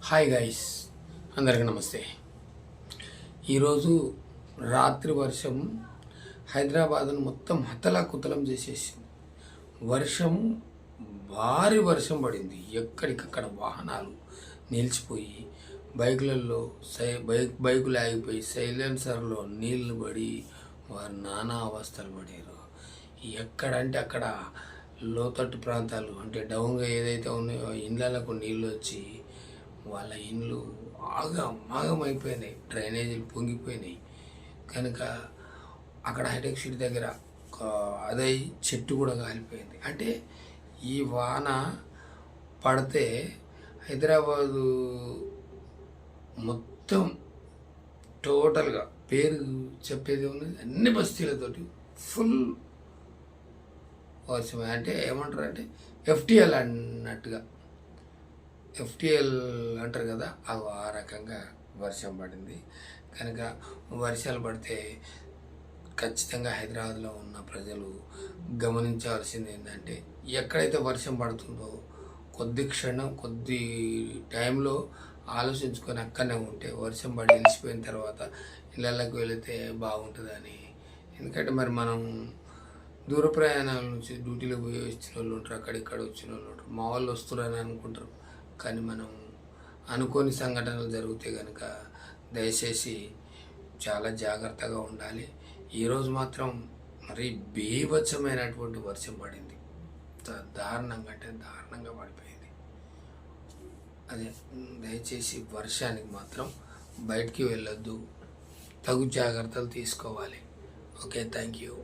Hi guys, అందరికీ నమస్తే. ఈరోజు రాత్రి వర్షం హైదరాబాద్ను మొత్తం హతలాకుతలం చేసేసింది. వర్షం భారీ వర్షం పడింది. ఎక్కడికక్కడ వాహనాలు నిలిచిపోయి బైకులలో బైకులు ఆగిపోయి సైలెన్సర్లో నీళ్లు పడి వారు నానా అవస్థలు పడారు. ఎక్కడంటే అక్కడ లోతట్టు ప్రాంతాలు అంటే డౌన్గా ఏదైతే ఉన్నాయో ఇళ్ళకు నీళ్ళు వచ్చి వాళ్ళ ఇండ్లు మాగమైపోయినాయి, డ్రైనేజీలు పొంగిపోయినాయి. కనుక అక్కడ హైటెక్ సిటీ దగ్గర అదే చెట్టు కూడా కాలిపోయింది. అంటే ఈ వాన పడితే హైదరాబాదు మొత్తం టోటల్గా పేరు చెప్పేది ఉన్నది అన్ని బస్తీలతోటి ఫుల్ వర్షమే. అంటే ఏమంటారు అంటే ఎఫ్టిఎల్ అన్నట్టుగా, ఎఫ్టిఎల్ అంటారు కదా, ఆ రకంగా వర్షం పడింది. కనుక వర్షాలు పడితే ఖచ్చితంగా హైదరాబాద్లో ఉన్న ప్రజలు గమనించాల్సింది ఏంటంటే, ఎక్కడైతే వర్షం పడుతుందో కొద్ది టైంలో ఆలోచించుకొని అక్కడనే ఉంటే వర్షం పడి వెలిసిపోయిన తర్వాత ఇళ్ళకి వెళితే బాగుంటుందని. ఎందుకంటే మరి మనం దూర ప్రయాణాల నుంచి డ్యూటీలో పోయి వచ్చిన వాళ్ళు ఉంటారు, అక్కడిక్కడ వచ్చిన వాళ్ళు ఉంటారు, మా వాళ్ళు వస్తున్నారని అనుకుంటారు. కానీ మనం అనుకోని సంఘటనలు జరిగితే కనుక దయచేసి చాలా జాగ్రత్తగా ఉండాలి. ఈరోజు మాత్రం మరీ బీభత్సమైనటువంటి వర్షం పడింది. దారుణంగా అంటే దారుణంగా పడిపోయింది. అదే దయచేసి వర్షానికి మాత్రం బయటికి వెళ్ళొద్దు, తగు జాగ్రత్తలు తీసుకోవాలి. Okay, thank you.